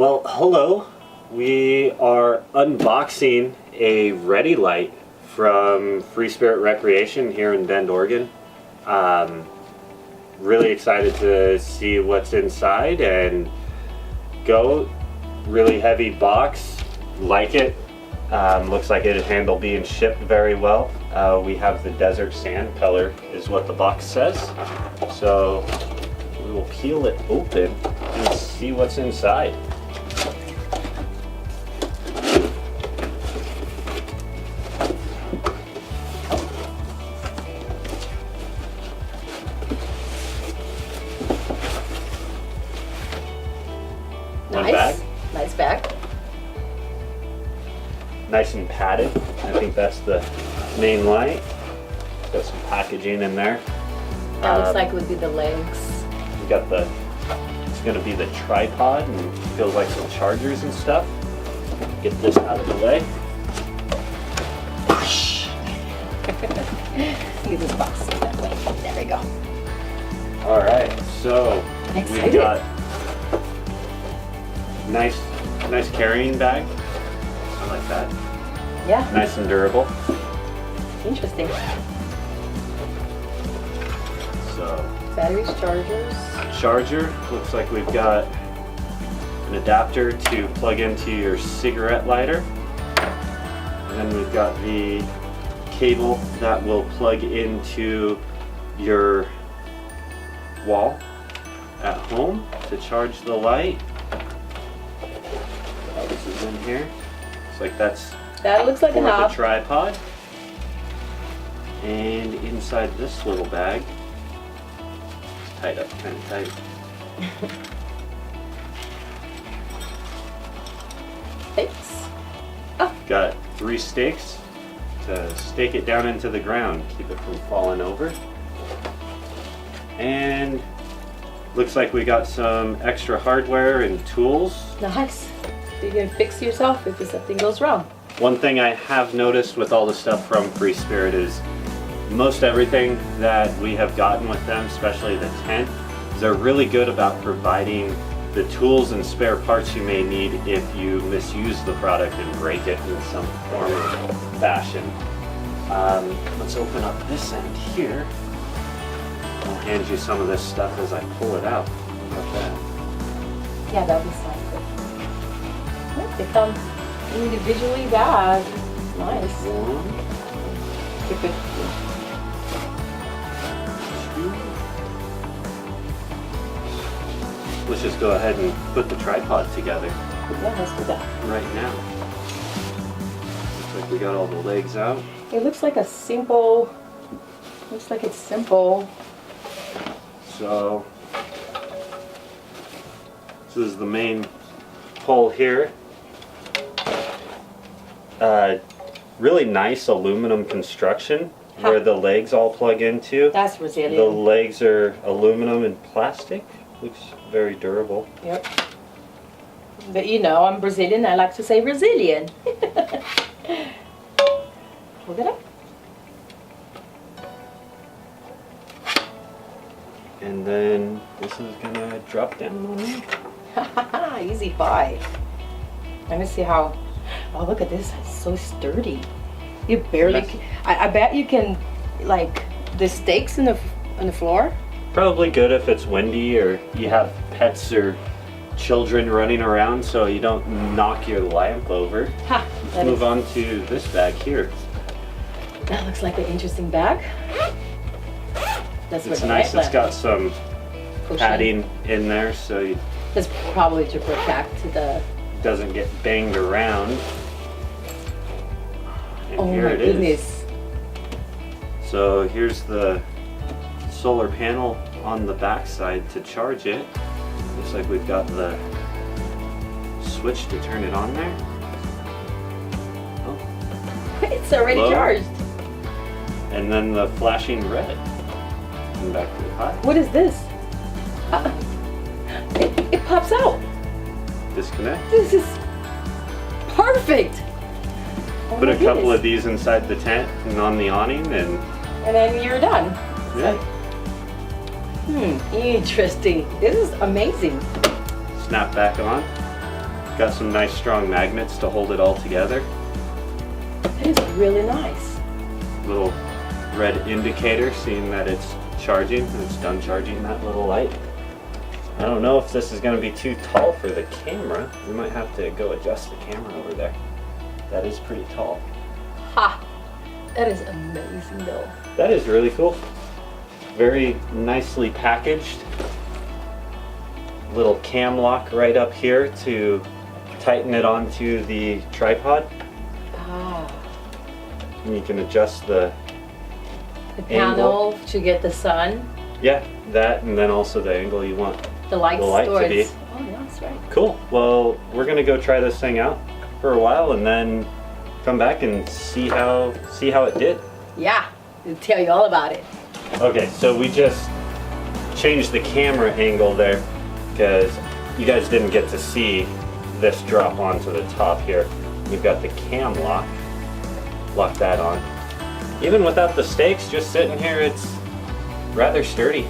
Well, hello. We are unboxing a ReadyLIGHT from Free Spirit Recreation here in Bend, Oregon. Really excited to see what's inside and go. Really heavy box. Like it. Looks like it'd handle being shipped very well. We have the desert sand color is what the box says. So we will peel it open and see what's inside. Nice bag. Nice and padded. I think that's the main light. Got some packaging in there. That looks like it would be the legs. We got it's going to be the tripod and feels like some chargers and stuff. Get this out of the way. Use this box that way. There we go. All right, so we've got nice carrying bag. I like that. Yeah. Nice and durable. Interesting. So batteries, chargers. Charger. Looks like we've got an adapter to plug into your cigarette lighter. And then we've got the cable that will plug into your wall at home to charge the light. This is in here. Looks like that looks like for a knob. the tripod. And inside this little bag, it's tied up kind of tight. Thanks. Oh. Got 3 stakes to stake it down into the ground, keep it from falling over. And looks like we got some extra hardware and tools. Nice. You can fix yourself if something goes wrong. One thing I have noticed with all the stuff from Free Spirit is most everything that we have gotten with them, especially the tent, they're really good about providing the tools and spare parts you may need if you misuse the product and break it in some form or fashion. Let's open up this end here. I'll hand you some of this stuff as I pull it out. How about that? Yeah, that would sound good. Oh, they come individually bagged. Nice. 1, Keep it. 2. Let's just go ahead and put the tripod together. Yeah, let's do that. Right now. Looks like we got all the legs out. It looks like it's simple. So this is the main pole here. Really nice aluminum construction where the legs all plug into. That's resilient. The legs are aluminum and plastic. Looks very durable. Yep. But you know, I'm Brazilian. I like to say resilient. Hold it up. And then this is gonna drop down on me. Easy buy. Let me see how. Oh, look at this. It's so sturdy. You barely. I bet you can, like, the stakes in the floor. Probably good if it's windy or you have pets or children running around so you don't knock your lamp over. Ha! Let's move on to this bag here. That looks like an interesting bag. That's it's nice. It's got some padding in there so that's probably to protect the. Doesn't get banged around. And oh here my it is. goodness. So here's the solar panel on the back side to charge it. Looks like we've got the switch to turn it on there. Oh. It's already charged. And then the flashing red. And back to the high. What is this? It pops out. Disconnect. This is perfect. Oh Put a couple of these inside the tent and on the awning and then you're done. Yeah. Interesting. This is amazing. Snap back on. Got some nice strong magnets to hold it all together. That is really nice. Little red indicator seeing that it's charging, and it's done charging that little light. I don't know if this is going to be too tall for the camera. We might have to go adjust the camera over there. That is pretty tall. Ha! That is amazing though. That is really cool. Very nicely packaged. Little cam lock right up here to tighten it onto the tripod. Ah. And you can adjust the panel to get the sun. Yeah, that, and then also the angle you want The light to be. Oh, yeah, that's right. Cool. Well, we're gonna go try this thing out for a while and then come back and see how it did. Yeah, I'll tell you all about it. Okay, so we just changed the camera angle there because you guys didn't get to see this drop onto the top here. You've got the cam lock. Lock that on. Even without the stakes, just sitting here, it's rather sturdy.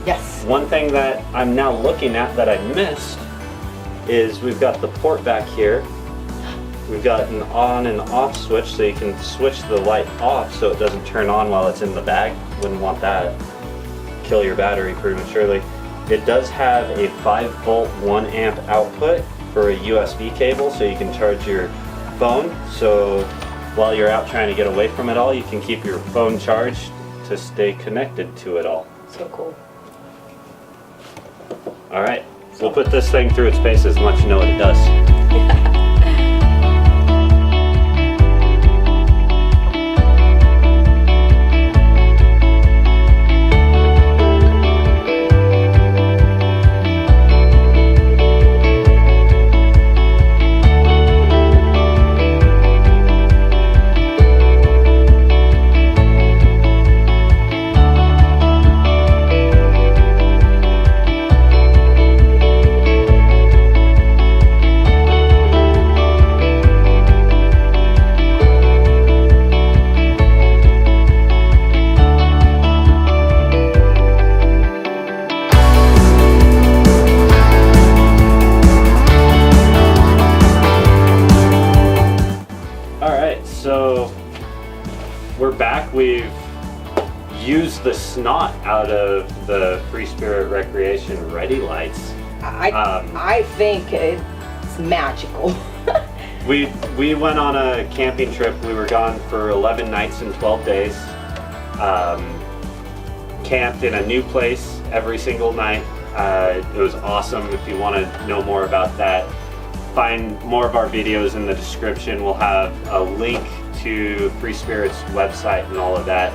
Yes. One thing that I'm now looking at that I missed is we've got the port back here. We've got an on and off switch, so you can switch the light off so it doesn't turn on while it's in the bag. Wouldn't want that. Kill your battery prematurely. It does have a 5-volt 1 amp output for a USB cable, so you can charge your phone. So while you're out trying to get away from it all, you can keep your phone charged to stay connected to it all. So cool. All right, we'll put this thing through its paces and let you know what it does. So we're back. We've used the snot out of the Free Spirit Recreation ReadyLIGHTs. I think it's magical. We went on a camping trip. We were gone for 11 nights and 12 days. Camped in a new place every single night. It was awesome. If you want to know more about that, find more of our videos in the description. We'll have a link to Free Spirit's website and all of that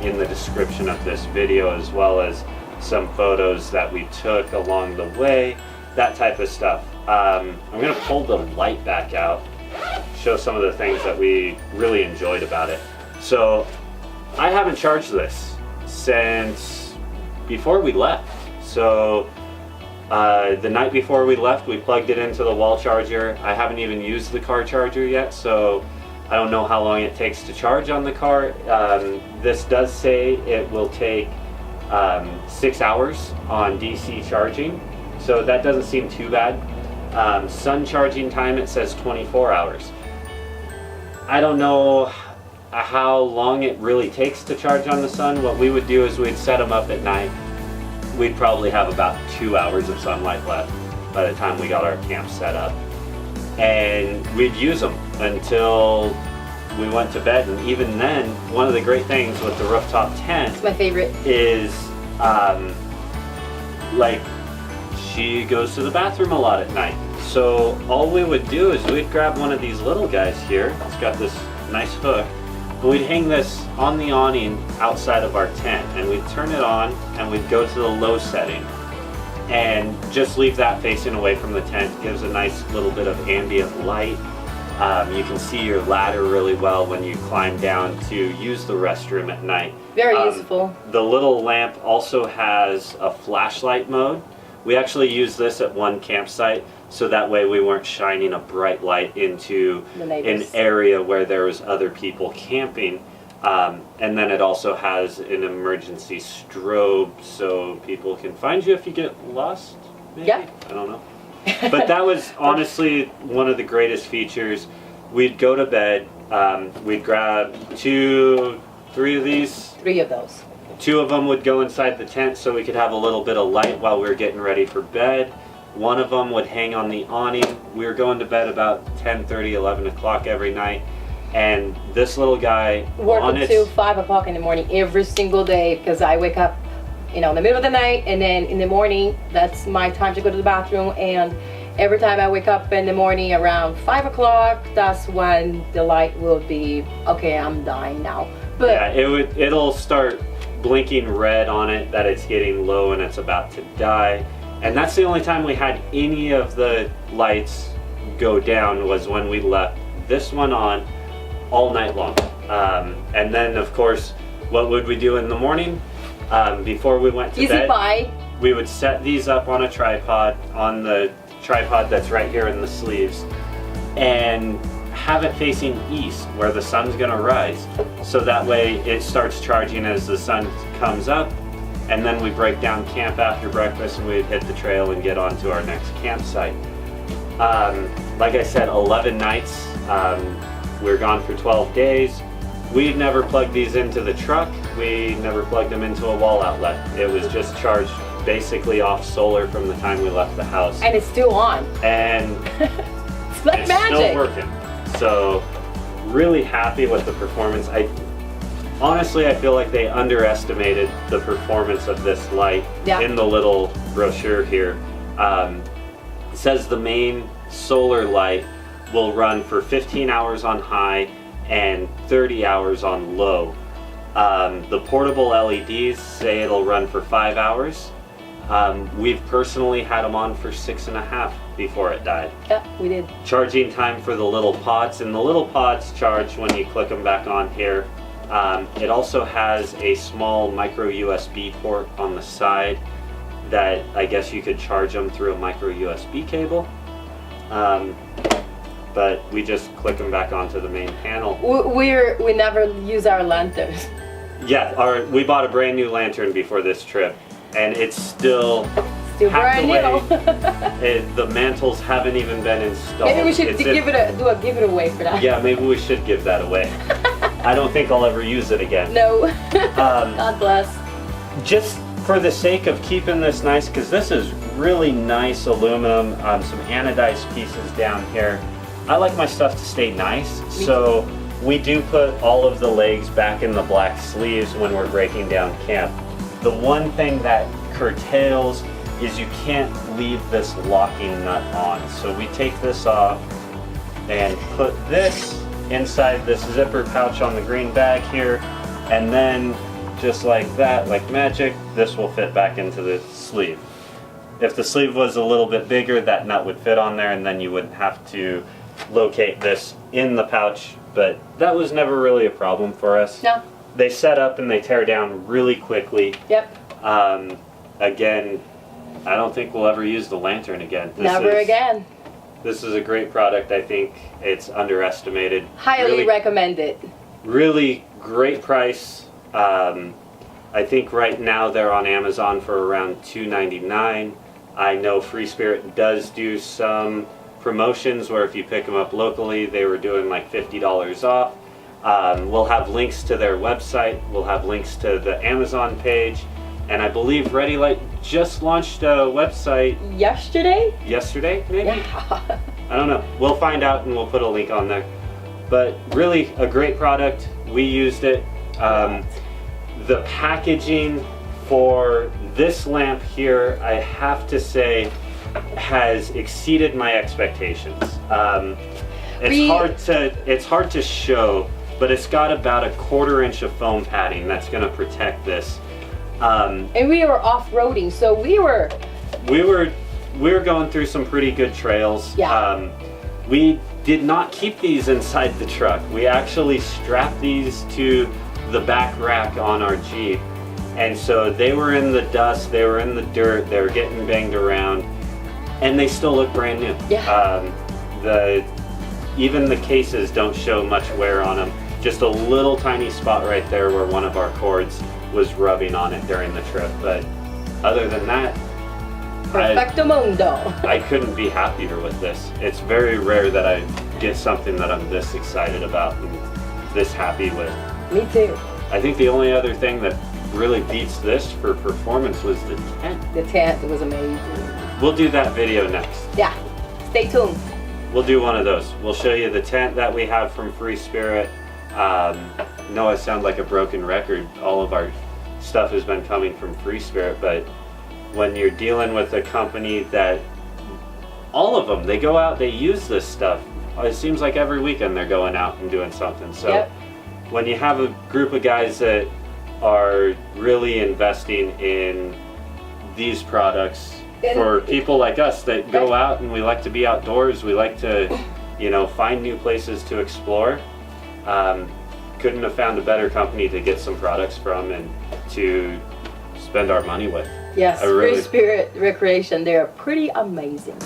in the description of this video, as well as some photos that we took along the way, that type of stuff. I'm going to pull the light back out, show some of the things that we really enjoyed about it. So I haven't charged this since before we left. So the night before we left, we plugged it into the wall charger. I haven't even used the car charger yet, so I don't know how long it takes to charge on the car. This does say it will take 6 hours on DC charging, so that doesn't seem too bad. Sun charging time, it says 24 hours. I don't know how long it really takes to charge on the sun. What we would do is we'd set them up at night. We'd probably have about 2 hours of sunlight left by the time we got our camp set up. And we'd use them until we went to bed. And even then, one of the great things with the rooftop tent, It's my favorite, is like she goes to the bathroom a lot at night. So all we would do is we'd grab one of these little guys here. It's got this nice hook. And we'd hang this on the awning outside of our tent, and we'd turn it on and we'd go to the low setting and just leave that facing away from the tent. Gives a nice little bit of ambient light. You can see your ladder really well when you climb down to use the restroom at night. very useful. The little lamp also has a flashlight mode. We actually used this at one campsite, so that way we weren't shining a bright light into The an neighbors. area where there was other people camping. And then it also has an emergency strobe, so people can find you if you get lost, maybe? Yeah. I don't know. But that was honestly one of the greatest features. We'd go to bed, we'd grab 2, 3 of these. 3 of those. 2 of them would go inside the tent so we could have a little bit of light while we were getting ready for bed. 1 of them would hang on the awning. We were going to bed about 10:30, 11 o'clock every night. And this little guy Working till 5 o'clock in the morning every single day, because I wake up, in the middle of the night, and then in the morning, that's my time to go to the bathroom. And every time I wake up in the morning around 5 o'clock, that's when the light will be, okay, I'm dying now. But yeah, it'll start blinking red on it that it's getting low and it's about to die. And that's the only time we had any of the lights go down, was when we left this one on all night long. And then of course, what would we do in the morning? Before we went to bed, we would set these up on a tripod, on the tripod that's right here in the sleeves, and have it facing east where the sun's gonna rise. So that way it starts charging as the sun comes up, and then we break down camp after breakfast and we'd hit the trail and get on to our next campsite. Like I said, 11 nights. We were gone for 12 days. We'd never plugged these into the truck. We never plugged them into a wall outlet. It was just charged basically off solar from the time we left the house. And it's still on. And it's like magic. Still working. So really happy with the performance. Honestly, I feel like they underestimated the performance of this light in the little brochure here. It says the main solar light will run for 15 hours on high and 30 hours on low. The portable LEDs say it'll run for 5 hours. We've personally had them on for 6.5 before it died. Yeah, we did. Charging time for the little pods, and the little pods charge when you click them back on here. It also has a small micro USB port on the side that I guess you could charge them through a micro USB cable. But we just click them back onto the main panel. We never use our lanterns. Yeah, we bought a brand new lantern before this trip, and it's still brand new. The mantles haven't even been installed. Maybe we should give it a giveaway for that. Yeah, maybe we should give that away. I don't think I'll ever use it again. No. God bless. Just for the sake of keeping this nice, because this is really nice aluminum, some anodized pieces down here. I like my stuff to stay nice, so we do put all of the legs back in the black sleeves when we're breaking down camp. The one thing that curtails is you can't leave this locking nut on. So we take this off and put this inside this zipper pouch on the green bag here, and then just like that, like magic, this will fit back into the sleeve. If the sleeve was a little bit bigger, that nut would fit on there, and then you wouldn't have to locate this in the pouch, but that was never really a problem for us. No. They set up and they tear down really quickly. Yep. Again, I don't think we'll ever use the lantern again. Never again. This is a great product. I think it's underestimated. Highly recommended. Really great price. I think right now they're on Amazon for around $2.99. I know Free Spirit does do some promotions where if you pick them up locally, they were doing like $50 off. We'll have links to their website. We'll have links to the Amazon page. And I believe ReadyLIGHT just launched a website yesterday maybe? Yeah. I don't know. We'll find out and we'll put a link on there. But really a great product. We used it. The packaging for this lamp here, I have to say, has exceeded my expectations. It's hard to show, but it's got about a 1/4 inch of foam padding that's going to protect this. And we were off-roading, so we were going through some pretty good trails. Yeah. We did not keep these inside the truck. We actually strapped these to the back rack on our Jeep, and so they were in the dust, they were in the dirt, they were getting banged around, and they still look brand new. Yeah. Even the cases don't show much wear on them. Just a little tiny spot right there where one of our cords was rubbing on it during the trip, but other than that, Perfecto mundo. I couldn't be happier with this. It's very rare that I get something that I'm this excited about and this happy with. Me too. I think the only other thing that really beats this for performance was the tent. The tent was amazing. We'll do that video next. Yeah, stay tuned. We'll do one of those. We'll show you the tent that we have from Free Spirit. No, I sound like a broken record. All of our stuff has been coming from Free Spirit, but when you're dealing with a company that, all of them, they go out, they use this stuff. It seems like every weekend they're going out and doing something. So Yep. when you have a group of guys that are really investing in these products for people like us that go out and we like to be outdoors, we like to, you know, find new places to explore. Couldn't have found a better company to get some products from and to spend our money with. Yes, I really- Free Spirit Recreation, they're pretty amazing.